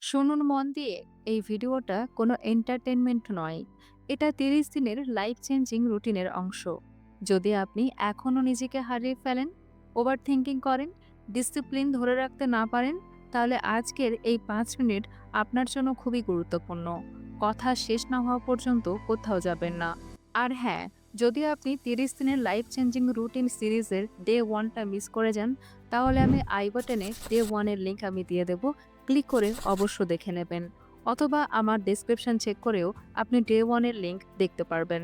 শুনুন মন দিয়ে, এই ভিডিওটা কোনো এন্টারটেনমেন্ট নয়। এটা 30 দিনের লাইফ চেঞ্জিং রুটিনের অংশ। যদি আপনি এখনও নিজেকে হারিয়ে ফেলেন, ওভার থিঙ্কিং করেন, ডিসিপ্লিন ধরে রাখতে না পারেন, তাহলে আজকের এই 5 মিনিট আপনার জন্য খুবই গুরুত্বপূর্ণ। কথা শেষ না হওয়া পর্যন্ত কোথাও যাবেন না। আর হ্যাঁ, যদি আপনি 30 দিনের লাইফ চেঞ্জিং রুটিন সিরিজের ডে 1টা মিস করে যান, তাহলে আমি আই বাটনে ডে 1 এর লিঙ্ক আমি দিয়ে দেব। ক্লিক করে অবশ্য দেখে নেবেন, অথবা আমার ডেসক্রিপশন চেক করেও আপনি ডে 1 এর লিঙ্ক দেখতে পারবেন।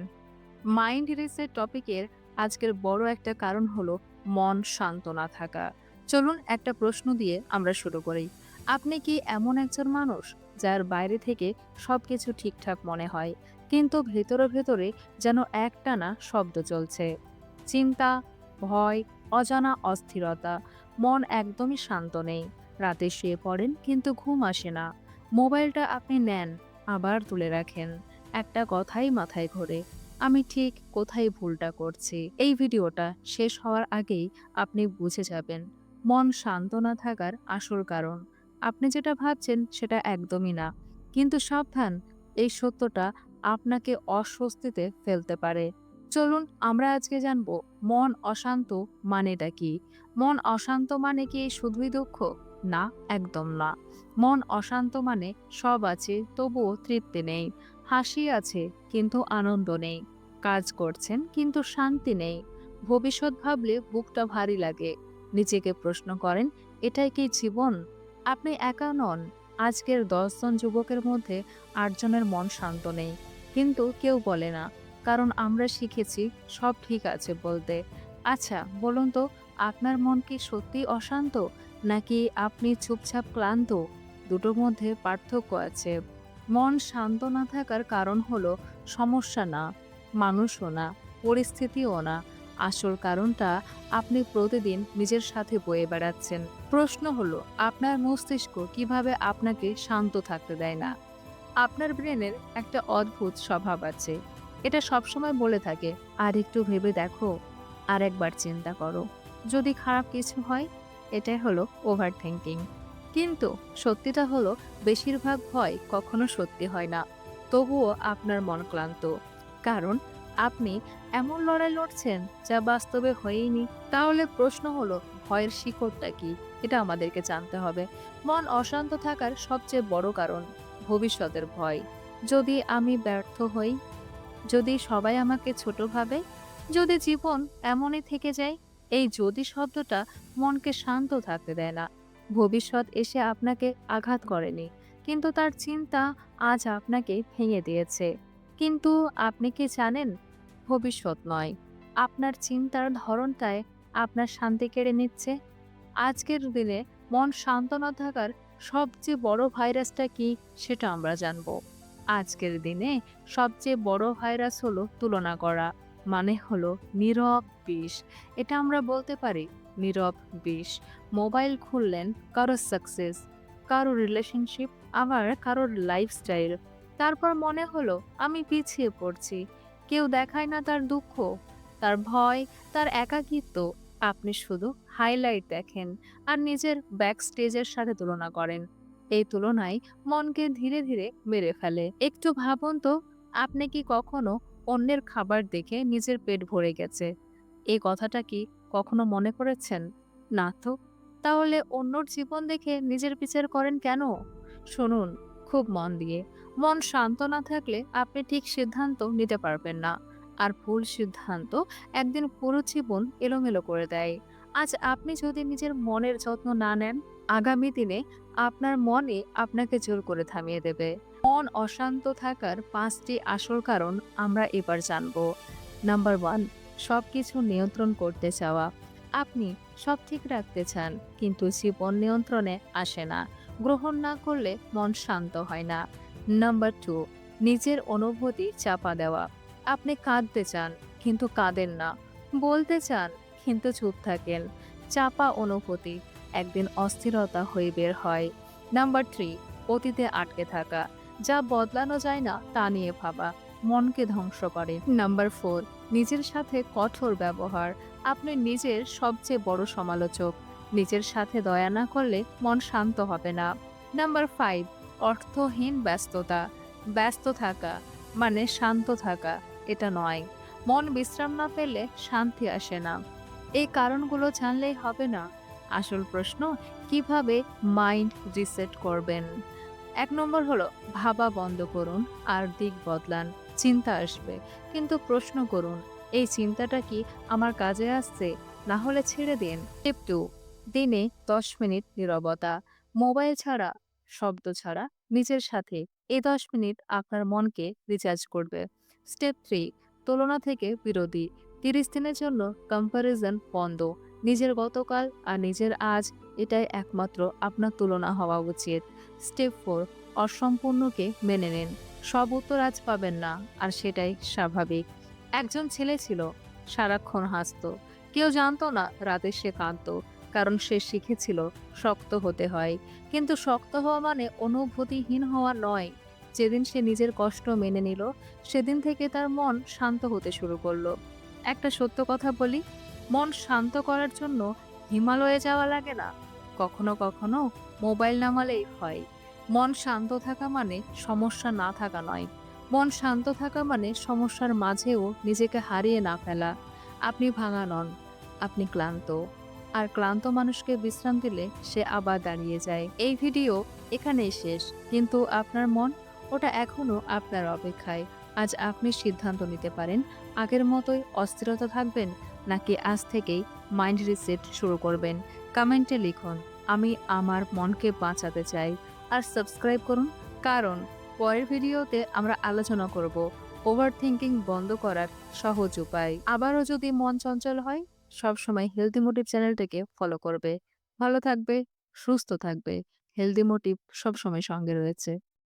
মাইন্ড রিসেট টপিকের আজকের বড় একটা কারণ হলো মন শান্ত না থাকা। চলুন একটা প্রশ্ন দিয়ে আমরা শুরু করি। আপনি কি এমন একজন মানুষ যার বাইরে থেকে সবকিছু ঠিকঠাক মনে হয়, কিন্তু ভেতরে ভেতরে যেন একটানা শব্দ চলছে? চিন্তা, ভয়, অজানা অস্থিরতা, মন একদমই শান্ত নেই। রাতে শুয়ে পড়েন কিন্তু ঘুম আসে না। মোবাইলটা আপনি নেন, আবার তুলে রাখেন। একটা কথাই মাথায় ঘোরে, আমি ঠিক কোথায় ভুলটা করছি। এই ভিডিওটা শেষ হওয়ার আগেই আপনি বুঝে যাবেন মন শান্ত না থাকার আসল কারণ। আপনি যেটা ভাবছেন সেটা একদমই না। কিন্তু সাবধান, এই সত্যটা আপনাকে অস্বস্তিতে ফেলতে পারে। চলুন আমরা আজকে জানবো মন অশান্ত মানেটা কি। মন অশান্ত মানে কি শুধুই দুঃখ? না, একদম না। মন অশান্ত মানে সব আছে তবুও তৃপ্তি নেই। হাসি আছে কিন্তু আনন্দ নেই। কাজ করছেন কিন্তু শান্তি নেই। ভবিষ্যৎ ভাবলে বুকটা ভারী লাগে। নিজেকে প্রশ্ন করেন, এটাই কি জীবন? আপনি একা নন। আজকের 10 জন যুবকের মধ্যে 8 জনের মন শান্ত নেই, কিন্তু কেউ বলে না, কারণ আমরা শিখেছি সব ঠিক আছে বলতে। আচ্ছা বলুন তো, আপনার মন কি সত্যি অশান্ত, নাকি আপনি চুপচাপ ক্লান্ত? দুটোর মধ্যে পার্থক্য আছে। মন শান্ত না থাকার কারণ হলো সমস্যা না, মানুষও না, পরিস্থিতিও না। আসল কারণটা আপনি প্রতিদিন নিজের সাথে বয়ে বেড়াচ্ছেন। প্রশ্ন হলো, আপনার মস্তিষ্ক কিভাবে আপনাকে শান্ত থাকতে দেয় না। আপনার ব্রেনের একটা অদ্ভুত স্বভাব আছে। এটা সবসময় বলে থাকে, আর একটু ভেবে দেখো, আর একবার চিন্তা করো, যদি খারাপ কিছু হয়। এটাই হলো ওভার থিঙ্কিং। কিন্তু সত্যিটা হলো, বেশিরভাগ ভয় কখনো সত্যি হয় না। তবুও আপনার মন ক্লান্ত, কারণ আপনি এমন লড়াই লড়ছেন যা বাস্তবে হয়ইনি। তাহলে প্রশ্ন হলো, ভয়ের শিকড়টা কি? এটা আমাদেরকে জানতে হবে। মন অশান্ত থাকার সবচেয়ে বড় কারণ ভবিষ্যতের ভয়। যদি আমি ব্যর্থ হই, যদি সবাই আমাকে ছোট ভাবে, যদি জীবন এমনই থেকে যায়। এই যদি শব্দটা মনকে শান্ত থাকতে দেয় না। ভবিষ্যৎ এসে আপনাকে আঘাত করেনি, কিন্তু তার চিন্তা আজ আপনাকে ভেঙে দিয়েছে। কিন্তু আপনি কি জানেন, ভবিষ্যৎ নয়, আপনার চিন্তার ধরনটায় আপনার শান্তি কেড়ে নিচ্ছে। আজকের দিনে মন শান্ত না থাকার সবচেয়ে বড় ভাইরাসটা কি, সেটা আমরা জানবো। আজকের দিনে সবচেয়ে বড় ভাইরাস হলো তুলনা করা। মানে হলো নীরব বিষ। এটা আমরা বলতে পারি নীরব বিষ। মোবাইল খুললেন, কারোর সাকসেস, কারোর রিলেশনশিপ, আবার কারোর লাইফস্টাইল। তারপর মনে হলো আমি পিছিয়ে পড়ছি। কেউ দেখায় না তার দুঃখ, তার ভয়, তার একাকিত্ব। আপনি শুধু হাইলাইট দেখেন আর নিজের ব্যাক স্টেজের সাথে তুলনা করেন। এই তুলনায় মনকে ধীরে ধীরে মেরে ফেলে। একটু ভাবুন তো, আপনি কি কখনো অন্যের খাবার দেখে নিজের পেট ভরে গেছে, এই কথাটা কি কখনো মনে করেছেন? না তো। তাহলে অন্যর জীবন দেখে নিজের বিচার করেন কেন? শুনুন খুব মন দিয়ে, মন শান্ত না থাকলে আপনি ঠিক সিদ্ধান্ত নিতে পারবেন না। আর ভুল সিদ্ধান্ত একদিন পুরো জীবন এলোমেলো করে দেয়। আজ আপনি যদি নিজের মনের যত্ন না নেন, আগামী দিনে আপনার মনই আপনাকে জোর করে থামিয়ে দেবে। মন অশান্ত থাকার 5টি আসল কারণ আমরা এবার জানব। নাম্বার 1, সবকিছু নিয়ন্ত্রণ করতে চাওয়া। আপনি সব ঠিক রাখতে চান, কিন্তু জীবন নিয়ন্ত্রণে আসে না। গ্রহণ না করলে মন শান্ত হয় না। নাম্বার 2, নিজের অনুভূতি চাপা দেওয়া। আপনি কাঁদতে চান কিন্তু কাঁদেন না, বলতে চান কিন্তু চুপ থাকেন। চাপা অনুভূতি একদিন অস্থিরতা হয়ে বের হয়। নাম্বার 3, অতীতে আটকে থাকা। যা বদলানো যায় না তা নিয়ে ভাবা মনকে ধ্বংস করে। নাম্বার 4, নিজের সাথে কঠোর ব্যবহার। আপনি নিজের সবচেয়ে বড় সমালোচক। নিজের সাথে দয়া না করলে মন শান্ত হবে না। নাম্বার 5, অর্থহীন ব্যস্ততা। ব্যস্ত থাকা মানে শান্ত থাকা এটা নয়। মন বিশ্রাম না পেলে শান্তি আসে না। এই কারণগুলো জানলেই হবে না। আসল প্রশ্ন, কিভাবে মাইন্ড রিসেট করবেন? ১ নম্বর হলো ভাবা বন্ধ করুন আর দিক বদলান। চিন্তা আসবে, কিন্তু প্রশ্ন করুন, এই চিন্তাটা কি আমার কাজে আসছে? না হলে ছেড়ে দিন। স্টেপ 2, দিনে ১০ মিনিট নীরবতা। মোবাইল ছাড়া, শব্দ ছাড়া, নিজের সাথে। এই ১০ মিনিট আপনার মনকে রিচার্জ করবে। স্টেপ 3, তুলনা থেকে বিরতি। ৩০ দিনের জন্য কম্প্যারিজন বন্ধ। নিজের গতকাল আর নিজের আজ, এটাই একমাত্র আপনার তুলনা হওয়া উচিত। স্টেপ 4, অসম্পূর্ণকে মেনে নিন। সব উত্তর আজ পাবেন না, আর সেটাই স্বাভাবিক। একজন ছেলে ছিল, সারাক্ষণ হাসতো। কেউ জানতো না রাতে সে কাঁদতো, কারণ সে শিখেছিল শক্ত হতে হয়। কিন্তু শক্ত হওয়া মানে অনুভূতিহীন হওয়া নয়। যেদিন সে নিজের কষ্ট মেনে নিল, সেদিন থেকে তার মন শান্ত হতে শুরু করলো। একটা সত্য কথা বলি, মন শান্ত করার জন্য হিমালয়ে যাওয়া লাগে না। কখনো কখনো মোবাইল নামালেই হয়। মন শান্ত থাকা মানে সমস্যা না থাকা নয়। মন শান্ত থাকা মানে সমস্যার মাঝেও নিজেকে হারিয়ে না ফেলা। আপনি ভাঙা নন, আপনি ক্লান্ত। আর ক্লান্ত মানুষকে বিশ্রাম দিলে সে আবার দাঁড়িয়ে যায়। এই ভিডিও এখানেই শেষ, কিন্তু আপনার মন, ওটা এখনো আপনার অপেক্ষায়। আজ আপনি সিদ্ধান্ত নিতে পারেন, আগের মতোই অস্থিরতা থাকবেন, নাকি আজ থেকেই মাইন্ড রিসেট শুরু করবেন। কমেন্টে লিখুন, আমি আমার মনকে বাঁচাতে চাই। আর সাবস্ক্রাইব করুন, কারণ পরের ভিডিওতে আমরা আলোচনা করব ওভার থিংকিং বন্ধ করার সহজ উপায়। আবারও যদি মন চঞ্চল হয়, সবসময় হেলদি মোটিভ চ্যানেলটাকে ফলো করবে। ভালো থাকবে, সুস্থ থাকবে। হেলদি মোটিভ সবসময় সঙ্গে রয়েছে।